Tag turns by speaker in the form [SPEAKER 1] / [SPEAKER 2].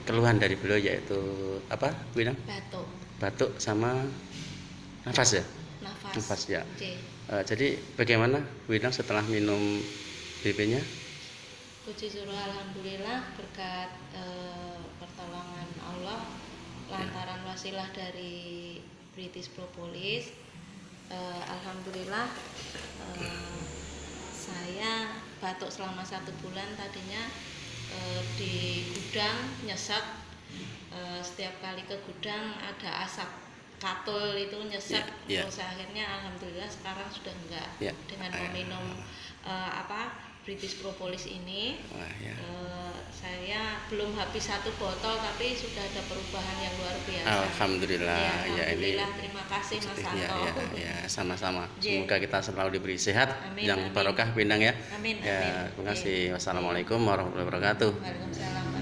[SPEAKER 1] keluhan dari beliau yaitu apa, Bu Inang?
[SPEAKER 2] Batuk.
[SPEAKER 1] Batuk sama nafas ya? Nafas ya. Jadi bagaimana Bu Inang setelah minum BP-nya?
[SPEAKER 2] Puji syukur alhamdulillah berkat pertolongan Allah lantaran wasilah dari British Propolis. Alhamdulillah saya batuk selama 1 bulan. Tadinya di gudang nyesek, setiap kali ke gudang ada asap katul itu nyesek. Terus akhirnya alhamdulillah sekarang sudah enggak, dengan meminum British Propolis ini. Saya belum habis 1 botol tapi sudah ada perubahan yang luar biasa.
[SPEAKER 1] Alhamdulillah.
[SPEAKER 2] Alhamdulillah, terima kasih Mas Santo.
[SPEAKER 1] Sama-sama. Semoga kita selalu diberi sehat yang barokah, Bu Inang ya.
[SPEAKER 2] Amin.
[SPEAKER 1] Terima kasih. Wassalamualaikum warahmatullahi wabarakatuh.
[SPEAKER 2] Waalaikumsalam.